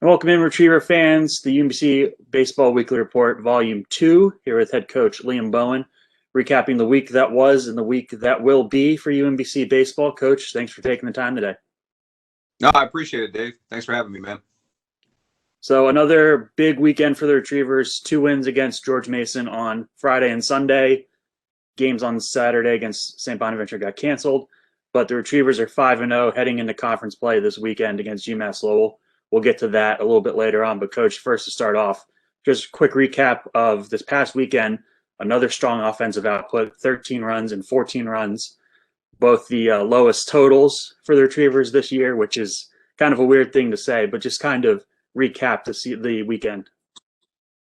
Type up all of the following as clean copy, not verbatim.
Welcome in, Retriever fans. The UMBC Baseball Weekly Report, Volume 2, here with head coach Liam Bowen, recapping the week that was and the week that will be for UMBC Baseball. Coach, thanks for taking the time today. No, I appreciate it, Dave. Thanks for having me, man. So another big weekend for the Retrievers. 2 wins against George Mason on Friday and Sunday. Games on Saturday against St. Bonaventure got canceled, but the Retrievers are 5-0 heading into conference play this weekend against UMass Lowell. We'll get to that a little bit later on, but Coach, first to start off, just a quick recap of this past weekend. Another strong offensive output, 13 runs and 14 runs, both the lowest totals for the Retrievers this year, which is kind of a weird thing to say, but just kind of recap the weekend.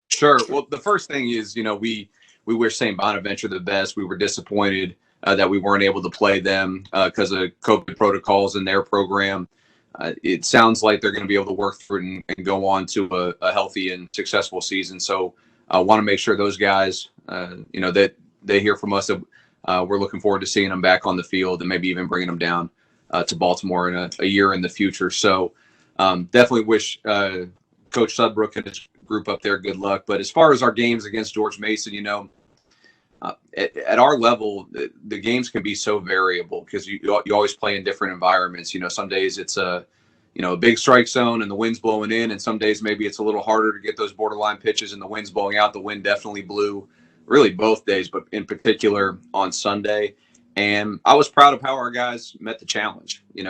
Sure. Well, the first thing is, we wish St. Bonaventure the best. We were disappointed that we weren't able to play them because of COVID protocols in their program. It sounds like they're going to be able to work through it and go on to a healthy and successful season. So I want to make sure those guys, that they hear from us that we're looking forward to seeing them back on the field and maybe even bringing them down to Baltimore in a year in the future. So definitely wish Coach Sudbrook and his group up there good luck. But as far as our games against George Mason, at our level, the games can be so variable because you always play in different environments. Some days it's a big strike zone and the wind's blowing in, and some days maybe it's a little harder to get those borderline pitches and the wind's blowing out. The wind definitely blew really both days, but in particular on Sunday. And I was proud of how our guys met the challenge. We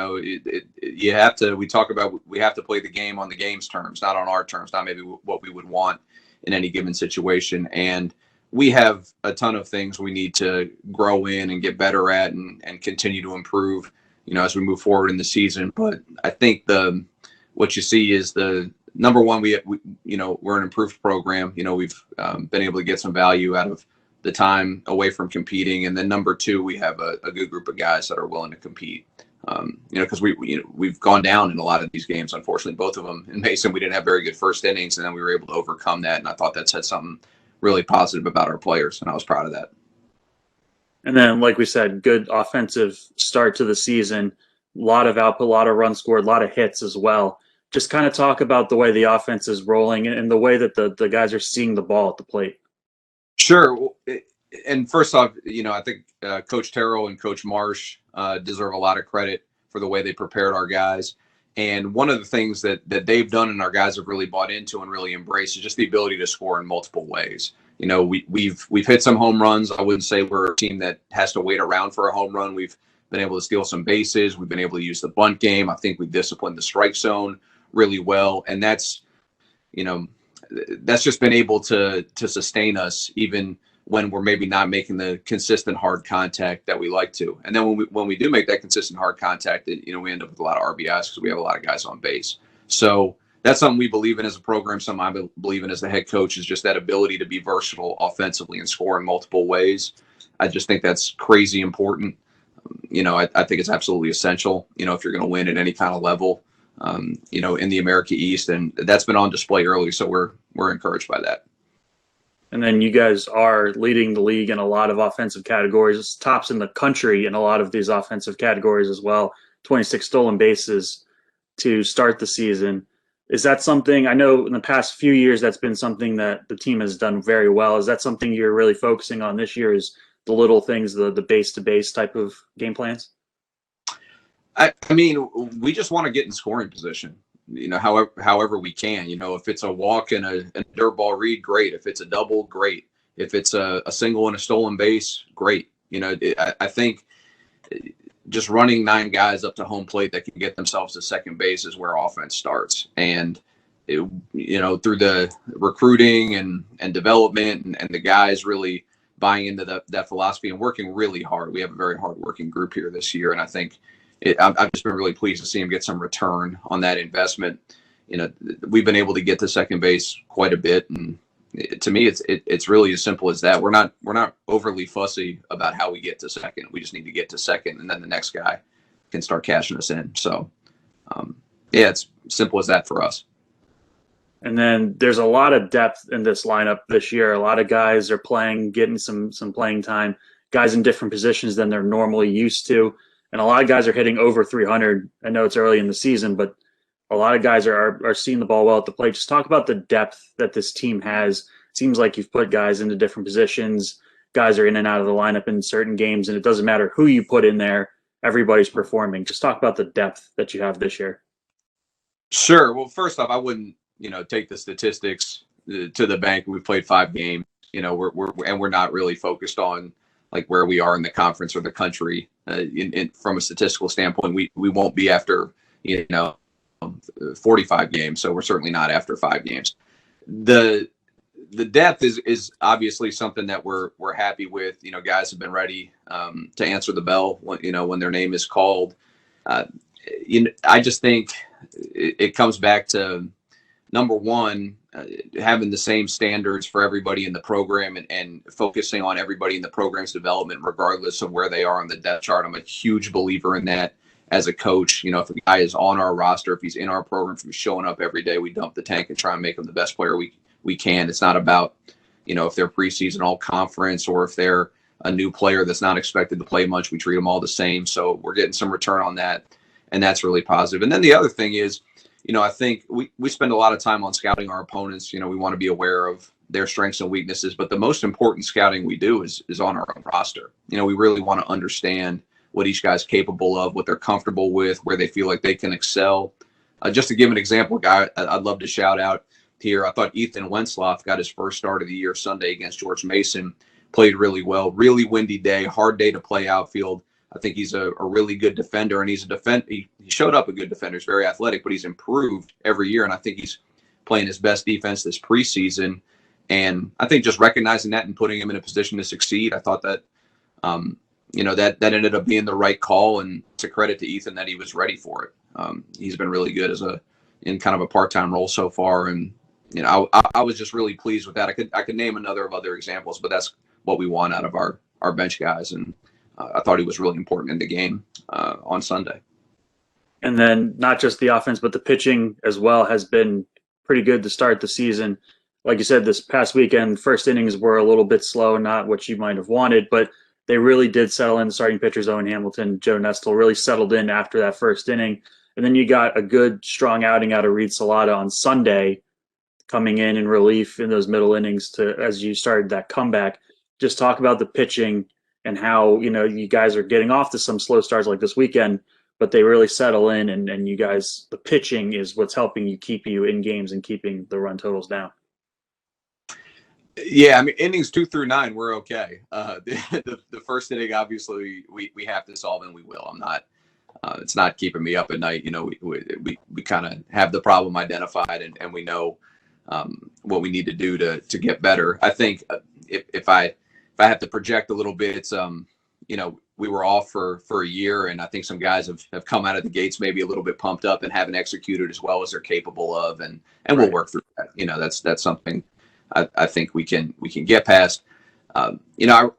have to play the game on the game's terms, not on our terms, not maybe what we would want in any given situation. And we have a ton of things we need to grow in and get better at and continue to improve, as we move forward in the season. But I think what you see is the number one, we're an improved program. We've been able to get some value out of the time away from competing. And then number two, we have a good group of guys that are willing to compete. Because we've gone down in a lot of these games. Unfortunately, both of them in Mason, we didn't have very good first innings, and then we were able to overcome that. And I thought that said something really positive about our players, and I was proud of that. And then, like we said, good offensive start to the season, a lot of output, a lot of runs scored, a lot of hits as well. Just kind of talk about the way the offense is rolling and the way that the guys are seeing the ball at the plate. Sure. And first off, I think Coach Terrell and Coach Marsh deserve a lot of credit for the way they prepared our guys. And one of the things that they've done and our guys have really bought into and really embraced is just the ability to score in multiple ways. We've hit some home runs. I wouldn't say we're a team that has to wait around for a home run. We've been able to steal some bases. We've been able to use the bunt game. I think we've disciplined the strike zone really well. And that's just been able to sustain us even when we're maybe not making the consistent hard contact that we like to. And then when we do make that consistent hard contact, we end up with a lot of RBIs because we have a lot of guys on base. So that's something we believe in as a program. Something I believe in as the head coach is just that ability to be versatile offensively and score in multiple ways. I just think that's crazy important. I think it's absolutely essential, if you're going to win at any kind of level, in the America East. And that's been on display early. So we're encouraged by that. And then you guys are leading the league in a lot of offensive categories, tops in the country in a lot of these offensive categories as well. 26 stolen bases to start the season. Is that something, I know in the past few years that's been something that the team has done very well. Is that something you're really focusing on this year, is the little things, the base-to-base type of game plans? I mean, we just want to get in scoring position. However we can. If it's a walk and a dirt ball read, great. If it's a double, great. If it's a single and a stolen base, great. I think just running 9 guys up to home plate that can get themselves to second base is where offense starts. And through the recruiting and development and the guys really buying into that philosophy and working really hard. We have a very hard working group here this year, and I think I've just been really pleased to see him get some return on that investment. We've been able to get to second base quite a bit, and to me, it's really as simple as that. We're not overly fussy about how we get to second. We just need to get to second, and then the next guy can start cashing us in. So, it's simple as that for us. And then there's a lot of depth in this lineup this year. A lot of guys are getting some playing time. Guys in different positions than they're normally used to. And a lot of guys are hitting over 300. I know it's early in the season, but a lot of guys are seeing the ball well at the plate. Just talk about the depth that this team has. Seems like you've put guys into different positions. Guys are in and out of the lineup in certain games, and it doesn't matter who you put in there. Everybody's performing. Just talk about the depth that you have this year. Sure. Well, first off, I wouldn't, take the statistics to the bank. We've played 5 games. We're not really focused on like where we are in the conference or the country. From a statistical standpoint, we won't be after 45 games. So we're certainly not after 5 games. The depth is obviously something that we're happy with. Guys have been ready to answer the bell when their name is called. I just think it comes back to number one, having the same standards for everybody in the program and focusing on everybody in the program's development, regardless of where they are on the depth chart. I'm a huge believer in that as a coach. If a guy is on our roster, if he's in our program, if he's showing up every day, we dump the tank and try and make him the best player we can. It's not about, if they're preseason all conference or if they're a new player that's not expected to play much, we treat them all the same. So we're getting some return on that. And that's really positive. And then the other thing is, I think we spend a lot of time on scouting our opponents. We want to be aware of their strengths and weaknesses. But the most important scouting we do is on our own roster. We really want to understand what each guy's capable of, what they're comfortable with, where they feel like they can excel. Just to give an example, guy I'd love to shout out here. I thought Ethan Wensloff got his first start of the year Sunday against George Mason, played really well. Really windy day, hard day to play outfield. I think he's a really good defender, and he's he showed up a good defender. He's very athletic, but he's improved every year, and I think he's playing his best defense this preseason. And I think just recognizing that and putting him in a position to succeed, I thought that, that ended up being the right call, and to credit to Ethan that he was ready for it. He's been really good in kind of a part-time role so far, and I was just really pleased with that. I could name another of other examples, but that's what we want out of our bench guys, and I thought he was really important in the game on Sunday. And then not just the offense, but the pitching as well has been pretty good to start the season. Like you said, this past weekend, first innings were a little bit slow, not what you might have wanted, but they really did settle in. The starting pitchers, Owen Hamilton, Joe Nestle, really settled in after that first inning. And then you got a good, strong outing out of Reed Salata on Sunday, coming in relief in those middle innings as you started that comeback. Just talk about the pitching and how, you guys are getting off to some slow starts like this weekend, but they really settle in, and you guys, the pitching is what's helping you keep you in games and keeping the run totals down. Yeah, I mean, innings 2 through 9, we're okay. The first inning, obviously, we have to solve, and we will. I'm not. It's not keeping me up at night. We kind of have the problem identified, and we know what we need to do to get better. I think if I have to project a little bit, it's we were off for a year, and I think some guys have come out of the gates maybe a little bit pumped up and haven't executed as well as they're capable of, and right. We'll work through that. That's something I think we can get past. I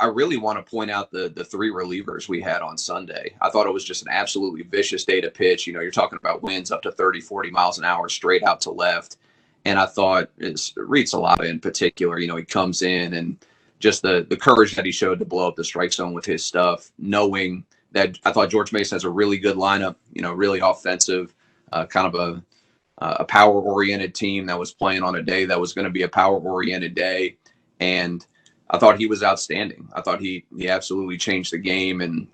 really want to point out the 3 relievers we had on Sunday. I thought it was just an absolutely vicious day to pitch. You're talking about winds up to 30, 40 miles an hour straight out to left. And I thought Reed Salata in particular, he comes in and just the courage that he showed to blow up the strike zone with his stuff, knowing that I thought George Mason has a really good lineup, really offensive, kind of a power-oriented team that was playing on a day that was going to be a power-oriented day. And I thought he was outstanding. I thought he absolutely changed the game. And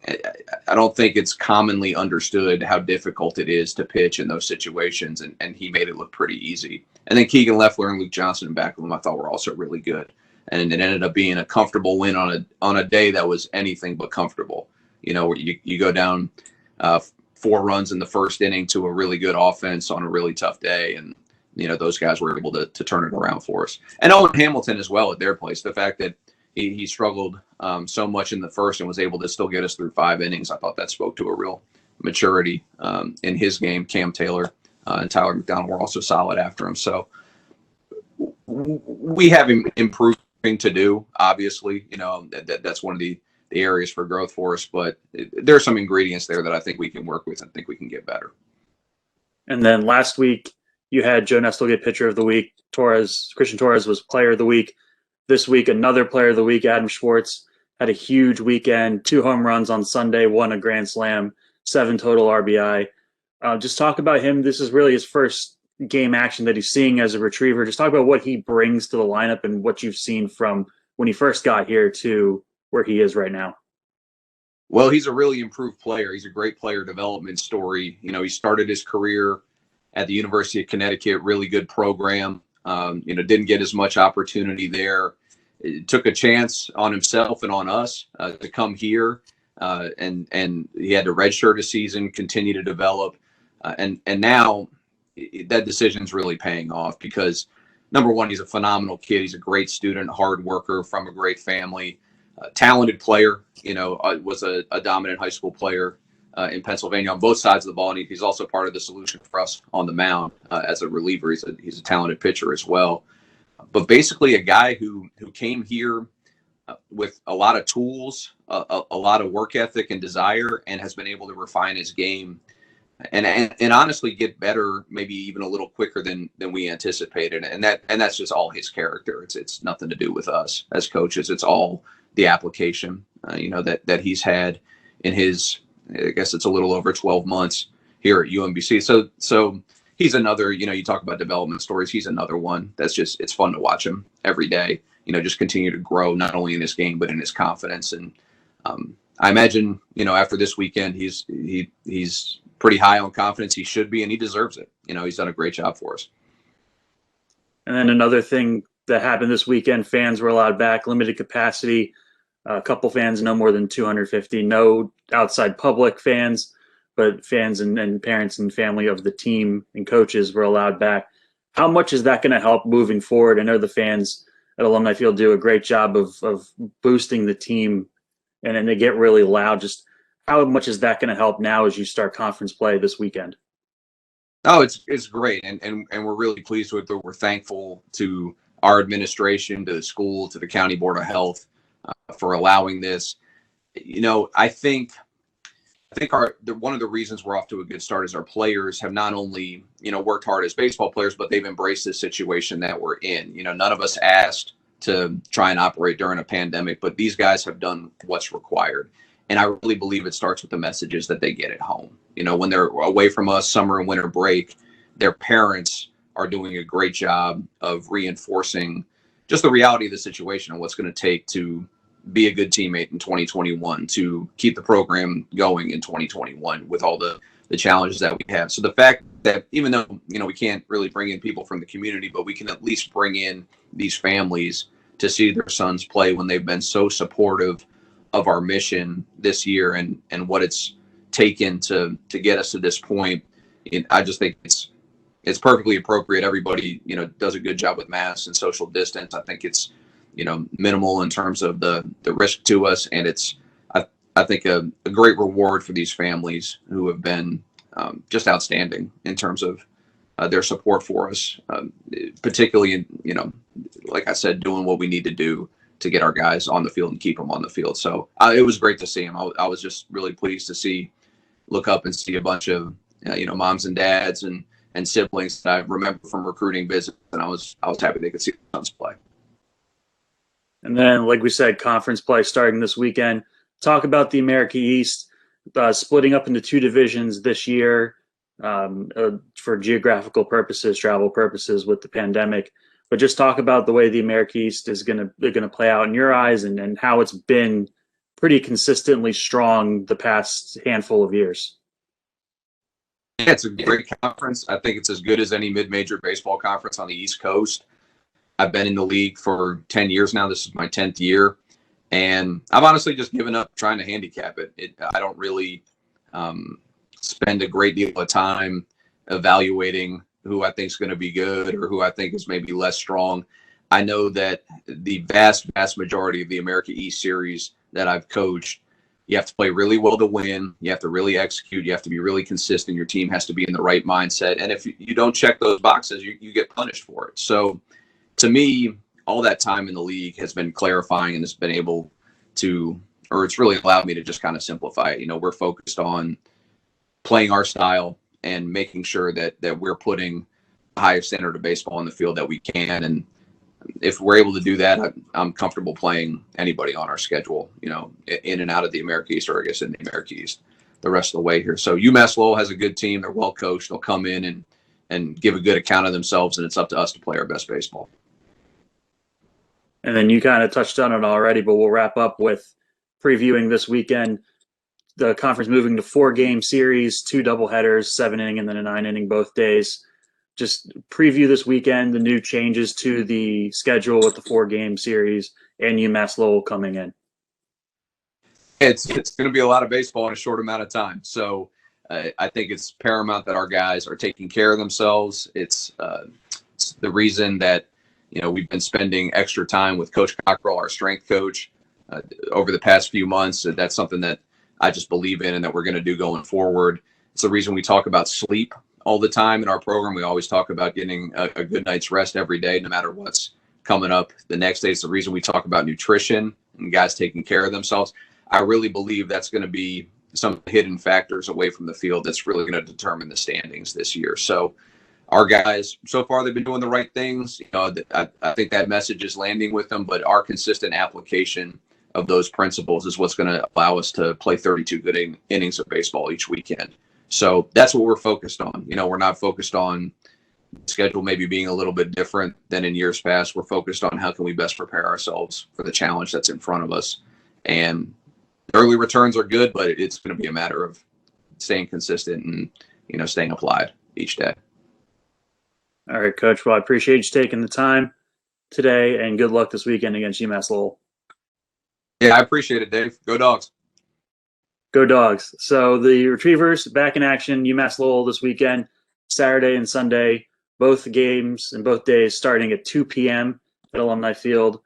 I don't think it's commonly understood how difficult it is to pitch in those situations. And he made it look pretty easy. And then Keegan Leffler and Luke Johnson in back of him, I thought were also really good. And it ended up being a comfortable win on a day that was anything but comfortable. Where you go down 4 runs in the first inning to a really good offense on a really tough day. And, those guys were able to turn it around for us. And Owen Hamilton as well at their place. The fact that he struggled so much in the first and was able to still get us through 5 innings, I thought that spoke to a real maturity in his game. Cam Taylor and Tyler McDonald were also solid after him. So we have improving to do, obviously. That's one of the areas for growth for us. But there are some ingredients there that I think we can work with and think we can get better. And then last week, you had Joe Nestle get Pitcher of the Week. Christian Torres was Player of the Week. This week, another Player of the Week, Adam Schwartz, had a huge weekend, 2 home runs on Sunday, 1 a grand slam, 7 total RBI. Just talk about him. This is really his first game action that he's seeing as a retriever. Just talk about what he brings to the lineup and what you've seen from when he first got here to where he is right now. Well, he's a really improved player. He's a great player development story. He started his career at the University of Connecticut, really good program. Didn't get as much opportunity there. It took a chance on himself and on us to come here, and he had to redshirt a season, continue to develop, and now that decision's really paying off because number one, he's a phenomenal kid. He's a great student, hard worker from a great family, talented player. Was a dominant high school player in Pennsylvania on both sides of the ball, and he's also part of the solution for us on the mound as a reliever. He's a talented pitcher as well, but basically a guy who came here with a lot of tools, a lot of work ethic and desire, and has been able to refine his game and honestly get better, maybe even a little quicker than we anticipated. And that's just all his character. It's nothing to do with us as coaches. It's all the application, that he's had in his, I guess it's a little over 12 months here at UMBC. So he's another, you talk about development stories. He's another one it's fun to watch him every day, just continue to grow, not only in his game, but in his confidence. And I imagine, after this weekend, he's pretty high on confidence. He should be, and he deserves it. He's done a great job for us. And then another thing that happened this weekend, fans were allowed back, limited capacity. A couple fans, no more than 250, no outside public fans, but fans and parents and family of the team and coaches were allowed back. How much is that going to help moving forward? I know the fans at Alumni Field do a great job of boosting the team, and then they get really loud. Just how much is that going to help now as you start conference play this weekend? Oh, it's great, and we're really pleased with it. We're thankful to our administration, to the school, to the County Board of Health for allowing this. I think one of the reasons we're off to a good start is our players have not only worked hard as baseball players, but they've embraced this situation that we're in. None of us asked to try and operate during a pandemic, but these guys have done what's required. And I really believe it starts with the messages that they get at home. When they're away from us, summer and winter break, their parents are doing a great job of reinforcing just the reality of the situation and what's going to take to be a good teammate in 2021, to keep the program going in 2021 with all the challenges that we have. So the fact that even though, we can't really bring in people from the community, but we can at least bring in these families to see their sons play when they've been so supportive of our mission this year and what it's taken to get us to this point. I just think it's perfectly appropriate. Everybody, does a good job with masks and social distance. I think it's, minimal in terms of the risk to us. And it's, I think a great reward for these families who have been just outstanding in terms of their support for us, particularly in, like I said, doing what we need to do to get our guys on the field and keep them on the field. So it was great to see them. I was just really pleased to look up and see a bunch of, moms and dads and siblings that I remember from recruiting visits. And I was happy they could see their sons play. And then, like we said, conference play starting this weekend. Talk about the America East splitting up into two divisions this year for geographical purposes, travel purposes with the pandemic. But just talk about the way the America East is going to play out in your eyes and how it's been pretty consistently strong the past handful of years. Yeah, it's a great conference. I think it's as good as any mid-major baseball conference on the East Coast. I've been in the league for 10 years now. This is my 10th year. And I've honestly just given up trying to handicap it. I don't really spend a great deal of time evaluating who I think is going to be good or who I think is maybe less strong. I know that the vast majority of the America East series that I've coached, you have to play really well to win. You have to really execute. You have to be really consistent. Your team has to be in the right mindset. And if you don't check those boxes, you get punished for it. So to me, all that time in the league has been clarifying and has been able to, or it's really allowed me to just kind of simplify it. We're focused on playing our style and making sure that we're putting the highest standard of baseball on the field that we can. And if we're able to do that, I'm comfortable playing anybody on our schedule, in and out of the America East, or I guess in the America East. the rest of the way here. So UMass Lowell has a good team. They're well coached. They'll come in and give a good account of themselves, and it's up to us to play our best baseball. And then you kind of touched on it already, but we'll wrap up with previewing this weekend. The conference moving to 4-game series, 2 doubleheaders, 7-inning and then a 9-inning both days. Just preview this weekend, the new changes to the schedule with the 4-game series and UMass Lowell coming in. It's going to be a lot of baseball in a short amount of time. So I think it's paramount that our guys are taking care of themselves. It's the reason that we've been spending extra time with Coach Cockrell, our strength coach, over the past few months. That's something that I just believe in and that we're going to do going forward. It's the reason we talk about sleep all the time in our program. We always talk about getting a good night's rest every day, no matter what's coming up the next day. It's the reason we talk about nutrition and guys taking care of themselves. I really believe that's going to be some hidden factors away from the field that's really going to determine the standings this year. So our guys, so far, they've been doing the right things. I think that message is landing with them, but our consistent application of those principles is what's going to allow us to play 32 good innings of baseball each weekend. So that's what we're focused on. We're not focused on the schedule maybe being a little bit different than in years past. We're focused on how can we best prepare ourselves for the challenge that's in front of us. And early returns are good, but it's going to be a matter of staying consistent and, staying applied each day. All right, Coach. Well, I appreciate you taking the time today, and good luck this weekend against UMass Lowell. Yeah, I appreciate it, Dave. Go Dogs. Go Dogs. So the Retrievers back in action, UMass Lowell this weekend, Saturday and Sunday, both games and both days starting at 2 p.m. at Alumni Field.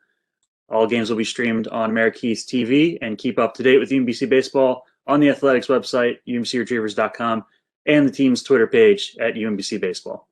All games will be streamed on Amerikeys TV, and keep up to date with UMBC baseball on the Athletics website, umbcretrievers.com, and the team's Twitter page at UMBC Baseball.